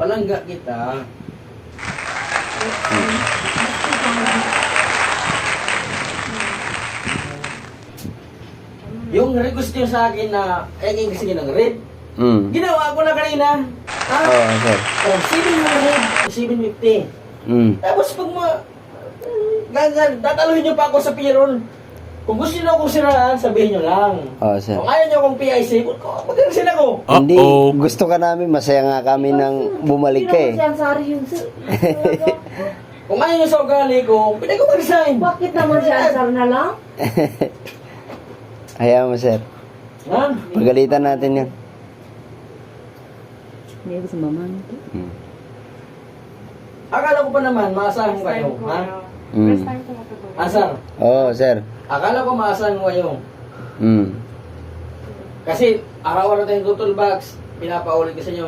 palangga kita. Yung request nyo sa akin na kasi ng red, ginawa ko na kanina. Ha? Oo, sir. Oh, 7 yung red, 750. Tapos pag tataluhin nyo pa ako sa payroll. Kung gusto nyo akong siraan, sabihin nyo lang. Oo, sir. Kung ayaw nyo akong PIC, magkakasin ako. Hindi, gusto ka namin, masaya nga kami nang bumalik ka eh. Kung ayaw nyo sa ugali ko, pwede ko mag-resign. Bakit naman si Ansar na lang? Hayaan mo, sir. Ha? Pagalitan natin yun. Hindi ako sa mama nito. Akala ko pa naman, maasahan mo kayo. Ha? First time ko matutulog. Asar, Oo, sir. akala ko maasahan mo kayo. Mm. Kasi araw-araw tayong total box, pinapaulit ko sa inyo.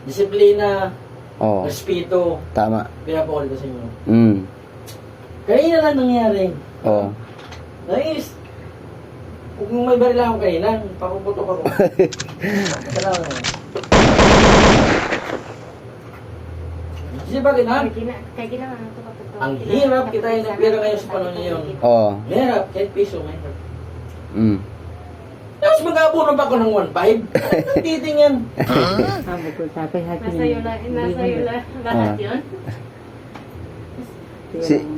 Disiplina, Oo, respeto, tama. pinapaulit ko sa inyo. Kanina lang nangyari. Oo. Nice. Kung may baril lang ako kanina, pakuputok ako. Ito lang. Kasi bakit ha? Kaya ginawa na ito kapag Ang hirap kita yung nagpira ngayon sa panahon ngayon. Oo. Mahirap, kahit piso, mahirap. Mm. Tapos mag-aapunan pa ako ng 1.5. Ang titing yan. Sabi ko, tatay happy. Nasa iyo na lahat yun?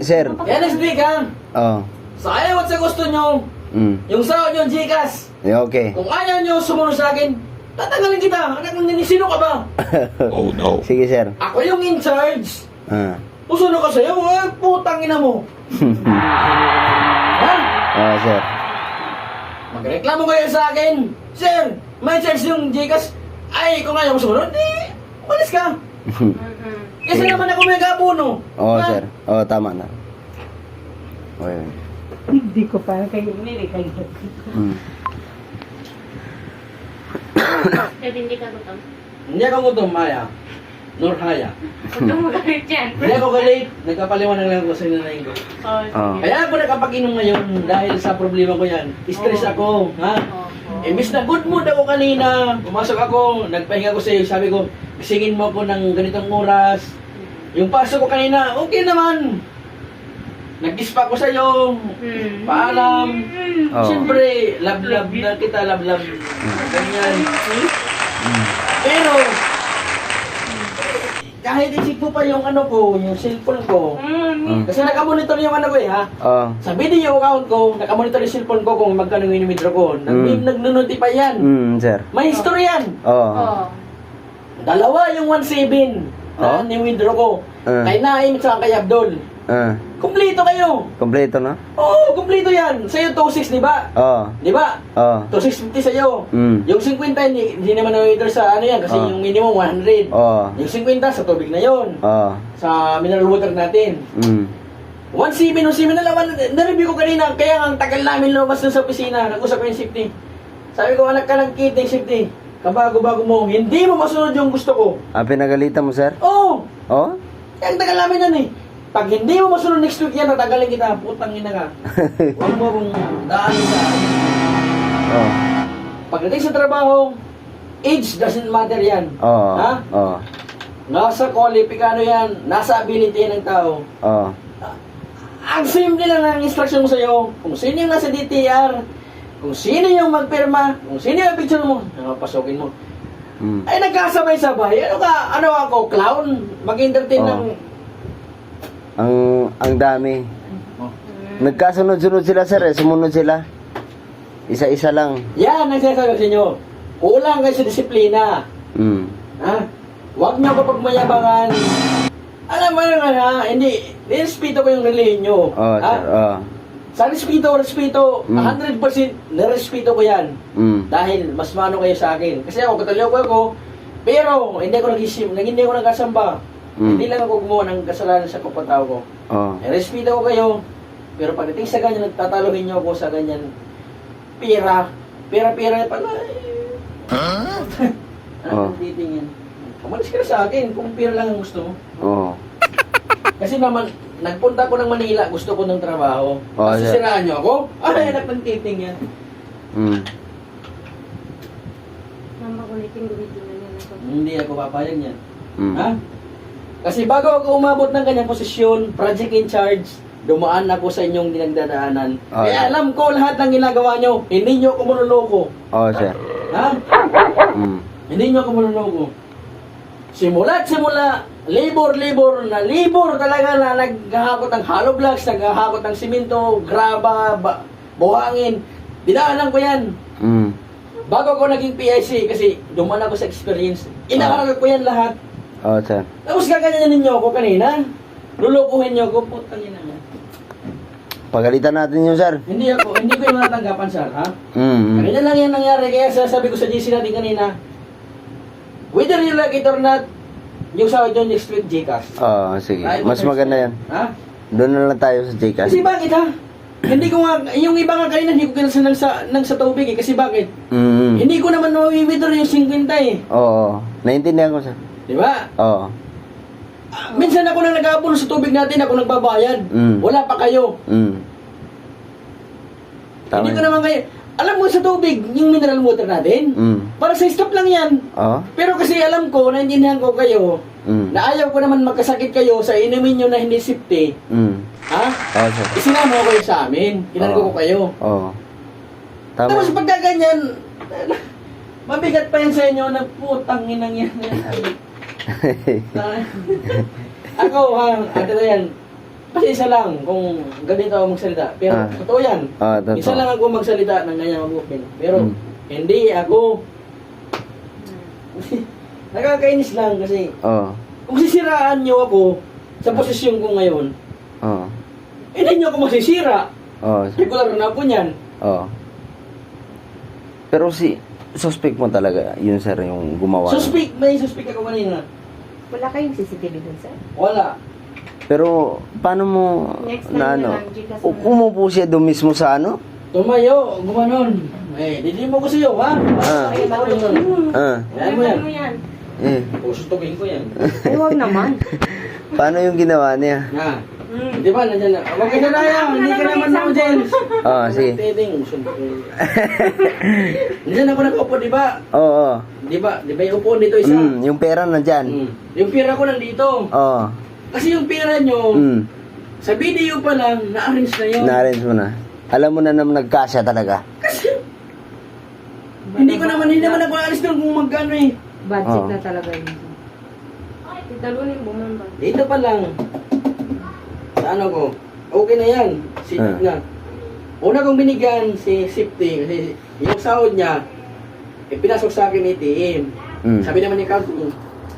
Sir. Kaya next week ha, Oo. sa ayaw at sa gusto nyo, yung sahod nyo, Gcash. Okay. Kung ayaw nyo sumunod sa akin, tatanggalin kita. Anak ng nini, sino ka ba? Oh no. Sige, sir. Ako yung in charge. Ah. Puso ka sa'yo, putang ina mo. Ha? Oo, sir. Magreklamo kayo sa akin. Sir, may charge yung Gcash. Ay, kung ayaw mo sumunod, di, umalis ka. Kasi naman ako may gabuno. Oo, sir. Oo, tama na. Okay. Hindi ko pa kayo kayo. Pwede hindi ka gutom. Hindi ako gutom, Maya. Nor Haya. Huwag mo galit yan. Hindi ako galit. Nagkapaliwanag lang ako sa nanay ko. Oo. Kaya ako nakapag-inom ngayon dahil sa problema ko yan. Stress ako, ha? Imbis na good mood ako kanina, pumasok ako, nagpahinga ko sa iyo, sabi ko, gisingin mo ako ng ganitong oras. Yung pasok ko kanina, okay naman. Nag-kiss pa ako sa iyo. Paalam. Oo. Siyempre, love-love na kita, love-love. Ganyan. Pero, kahit isip ko pa yung ano ko, yung cellphone ko. Kasi nakamonitor yung ano ko ha. Oo. Sa video account ko, nakamonitor yung cellphone ko kung magkano yung inimidro ko. Nag-notify yan. Sir. May history yan. Oo. Dalawa yung 1.7 na ni-withdraw ko. Kay Naim at kay Abdul. Kumplito kayo. Kompleto na? Oo, kumplito yan. Sa'yo 2.6, di ba? Oo. Di ba? Oo. 2.650 sa'yo. Mm. Yung 50, hindi naman na-withdraw sa ano yan kasi yung minimum 100. Oo. Yung 50 sa tubig na yon, Oo. sa mineral water natin. 1.7 na laban, na-review ko kanina, kaya ang tagal namin lumabas dun sa opisina, nag-usap ko yung safety. Sabi ko, anak ka ng kiting safety, kabago-bago mo, hindi mo masunod yung gusto ko. Pinagalitan mo, sir? Oo! Oo? Kaya ang tagal namin yan eh. Pag hindi mo masunod next week yan, natagalin kita, putang ina ka. Huwag mo akong daanin sa Oo. pagdating sa trabaho, age doesn't matter yan. Oo. Ha? Oo. Nasa qualifikano yan, nasa ability ng tao. Oo. Ang simple lang ang instruction mo sa'yo, kung sino yung nasa DTR, kung sino yung magpirma, kung sino yung picture mo, pasokin mo. Ay nagkasabay-sabay, ano ako, clown, mag-entertain ng... Ang dami. Nagkasunod-sunod sila, sir, eh. Sumunod sila. Isa-isa lang. Yan, ang sinasabi sa inyo. Kulang kayo sa disiplina. Ha? Huwag niyo kapag mayabangan. Alam mo naman ha, hindi, nirespeto ko yung relihiyon nyo. Oo, Ha? sir. Oo. Sa respeto, 100% nirespeto ko yan. Dahil mas mano kayo sa akin. Kasi ako, katuloy ko, pero hindi ako hindi ako nagkasamba. Hindi lang ako gumawa ng kasalanan sa kapatao ko. Oo. Respeto ko kayo, pero pagdating sa ganyan, nagtataluhin niyo ako sa ganyan. Pira pala. Ano ang titingin? Umalis ka na sa akin kung pira lang ang gusto mo. Oo. Kasi naman, nagpunta ko ng Manila, gusto ko ng trabaho. Sisiraan niyo ako? Ay, anak ng titing yan. Mama, ulitin gumitin na yan ako. Hindi ako papayag niyan. Ha? Kasi bago ako umabot ng kanyang posisyon, project in charge, dumaan ako sa inyong dinagdadaanan. Oh, Kaya alam ko lahat ng ginagawa nyo. Hindi nyo ako manuloko. Oo, sir. Ha? Mm. Hindi nyo ako manuloko. Simula, labor talaga na naghahakot ng hollow blocks, naghahakot ng simento, graba, buhangin. Dinaanan ko yan. Mm. Bago ako naging PIC, kasi dumaan ako sa experience, inakarag ko yan lahat. Oo, sir. Tapos gaganyanin niyo ako kanina. Lulukuhin niyo ako, putang ina niya. Pagalitan natin yun, sir. Hindi ko yung natanggapan, sir, ha? Mm. Kanina lang yan nangyari, kaya sabi ko sa GC natin kanina, whether you like it or not, yung sahod nyo next week, Gcash. Oo, sige. Right, Mas okay. maganda yan. Ha? Doon na lang tayo sa Gcash. Kasi bakit, ha? Hindi ko nga, yung iba nga kanina, hindi ko kinasa ng sa tubig, eh. Kasi bakit? Mm. Hindi ko naman mawawithdraw yung 50, eh. Oo. Naintindihan ko, sir. Di ba? Oo. Minsan ako nang nag-aapuno sa tubig natin, ako nagbabayad. Mm. Wala pa kayo. Mm. Tama. Hindi ko naman kayo. Alam mo sa tubig, yung mineral water natin, Mm. para sa stop lang yan. Oo. Pero kasi alam ko, naintindihan ko kayo, Mm. na ayaw ko naman magkasakit kayo sa inumin nyo na hindi safety. Mm. Ha? Oo, sir. Isinama ko kayo sa amin. Kinargo ko kayo. Oo. Tama. Tapos pagkaganyan, mabigat pa yan sa inyo na putang inang yan. Ako ha, ate na yan. Pasensya lang kung ganito ako magsalita. Pero Ah. totoo yan. Totoo. Isa lang ako magsalita ng ganyan mag-open. Pero Mm. hindi ako. Nakakainis lang kasi Oo. kung sisiraan nyo ako sa posisyon ko ngayon, Oo. hindi nyo ako masisira. Oo, sir. Regular na ako niyan. Oo. Pero suspect mo talaga, yun, sir, yung gumawa. May suspect ako kanina. Wala kayong CCTV dun, sir? Wala. Pero, paano mo, Next time na ano, na lang, Gcash na. umupo siya doon mismo sa ano? Tumayo, gumanon. Eh, didi mo ko sa'yo, ha? Ah. Ay, tawag yun. Ah, Yan mo yan. Ano yan? eh. Susutugin ko yan. Ay, huwag naman. Paano yung ginawa niya? Ha? Di ba, nandiyan na. Huwag ka na tayo, hindi ka naman ako, Jens. Ah, sige. Titing, suntukin. Nandiyan ako nakaupo, di ba? Oo. Di ba yung upuan dito isa? Yung pera nandyan. Yung pira ko nandito. Oo. Kasi yung pira nyo, Mm. sa video pa lang, na-arrange na yun. Na-arrange mo na. Alam mo na naman nagkasya talaga. Kasi, hindi naman ako alis doon kung magkano eh. Budget Oo. na talaga yun. Italunin mo man ba? Dito pa lang. Sa ano ko, okay na yan. Sipit na. Una kong binigyan si Safety, kasi yung sahod niya, pinasok sa akin ni TM. Mm. Sabi naman ni Captain,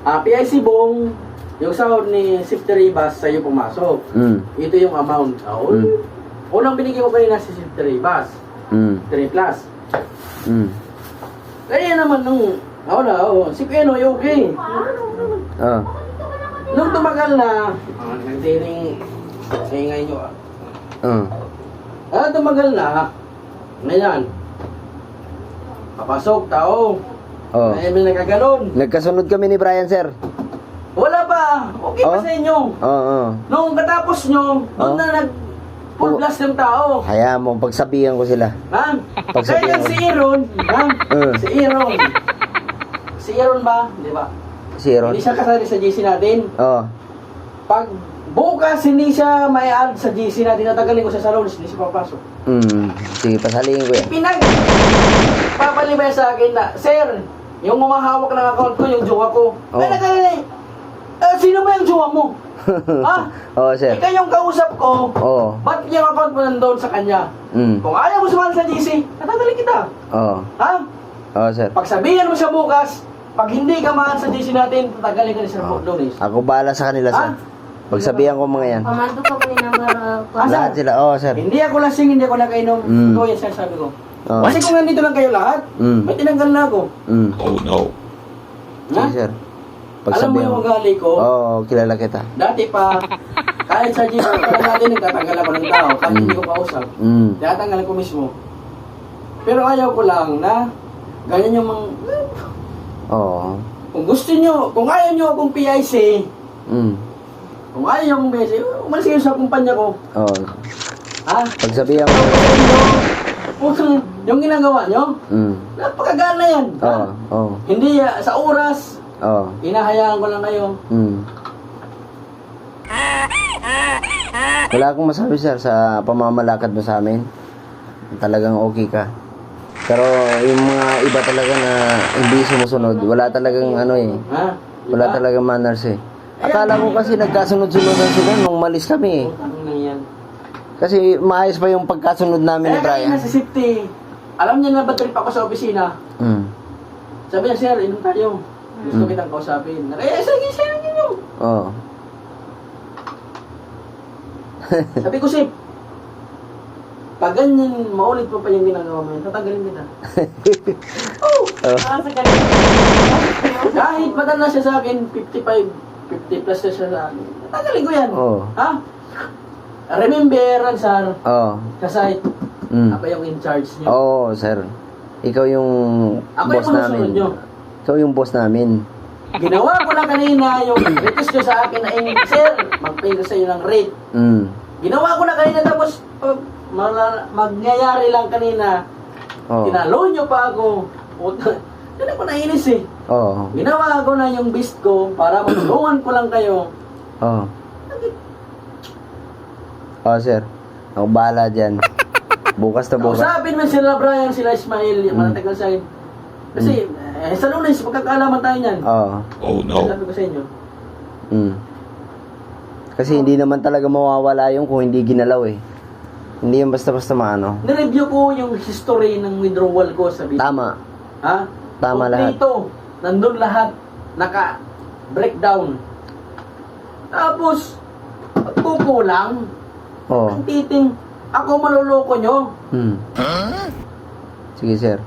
PIC Bong, yung sahod ni Safety Ribas sa'yo pumasok. Mm. Ito yung amount. Unang binigyan ko kanina si Safety Ribas, Mm. 3 plus. Mm. Kaya naman nung, si Peno, okay. Oh. Nung tumagal na, nagdiring, ingay nyo tumagal na, ngayon, papasok, tao, Oh. ay may nagkaganon. Nagkasunod kami ni Brian, sir. Wala pa, okay pa Oh? sa inyo. Oo. Nung katapos nyo, doon Oh? na full blast yung tao. Kaya mo, pagsabihan ko sila. Ha? Pagsabihan Kaya ko. si Aaron, ha? Mm. Si Aaron. Si Aaron ba? Di ba? Si Aaron. Hindi siya kasali sa GC natin. Oo. Pag bukas hindi siya may add sa GC natin, natagalin ko sa salon, hindi siya papasok. Sige, pasalihin ko yan. Papalibay sa akin na, Sir, yung umahawak ng account ko, yung jowa ko. Oh. Ay, sino ba yung jowa mo? Ha? Oo, sir. Ikaw yung kausap ko, Oo. ba't yung account mo nandun sa kanya? Kung ayaw mo sumali sa GC, natagalin kita. Oo. Ha? Oo, sir. Pagsabihan mo siya bukas, pag hindi ka mahal sa GC natin, tatagalin ka ni Sir Donis. Ako bahala sa kanila, sir. Pagsabihan ko mga yan. Pamando ka po yung number. Lahat sila. Oo, sir. Hindi ako lasing, hindi ako nakainom. Mm. Ito yung sabi ko. Oo. Kasi kung nandito lang kayo lahat, may tinanggal na ako. Oh, no. Ha? Sige, sir. Alam mo Pagsabihan yung ko. ugali ko, Oo, kilala kita. dati pa, kahit sa GC pa natin, nagtatanggal ako ng tao, kahit hindi ko kausap. Tinatanggal ko mismo. Pero ayaw ko lang na, ganyan yung mga, Oo. kung gusto nyo, kung ayaw nyo akong PIC, kung ayaw nyo akong PIC, umalis kayo sa kumpanya ko. Oo. Ha? Pagsabihan ko. Yung ginagawa nyo, Mm. napakagana yan. Oo. Oo. Hindi sa oras, Oo. Inahayaan ko lang kayo. Wala akong masabi, sir, sa pamamalakad mo sa amin. Talagang okay ka. Pero yung mga iba talaga na hindi sumusunod, wala talagang ano eh. Ha? Wala talagang manners eh. Akala ko kasi nagkasunod-sunodan sila nung malis kami eh. Utang na yan. Kasi maayos pa yung pagkasunod namin ni Eh, kanina Brian. sa safety. Alam niya na ba trip ako sa opisina? Mm. Sabi niya, sir, inom tayo. Gusto kitang kausapin. Sige, sir, inom. Oo. Sabi ko, Sip, pag ganyan, maulit mo pa yung ginagawa mo yun, tatanggalin kita. Oh! Ah, sa ganun. Kahit padal na siya sa akin, 55, 50 plus na siya sa akin. Tatanggalin ko yan. Oo. Ha? Remember, sir, Oo. kasi Mm. ako yung in charge niyo. Oo, sir. Ikaw yung Ako boss yung manusunod namin. nyo. Ikaw yung boss namin. Ginawa ko lang kanina yung request nyo sa akin na, sir, mag-pay ko sa iyo ng rate. Mm. Ginawa ko na kanina tapos magyayari lang kanina. Oo. Tinalo nyo pa ako. Puta, yan ako nainis eh. Oo. Ginawa ko na yung best ko para matulungan ko lang kayo. Oo. Oo, sir. Ako bahala dyan. Bukas na bukas. Kausapin mo sila Brian, sila Ismail, yung matagal sa akin. Kasi, sa Lunes, magkakaalaman tayo niyan. Oo. Sabi ko sa inyo. Mm. Kasi hindi naman talaga mawawala yung kung hindi ginalaw eh. Hindi yung basta-basta maano. Nireview ko yung history ng withdrawal ko sa video. Tama. Ha? Tama lahat. Dito, nandun lahat, naka-breakdown. Tapos, kukulang. Oo. Ang titing, ako maluloko nyo. Hmm. Sige, sir.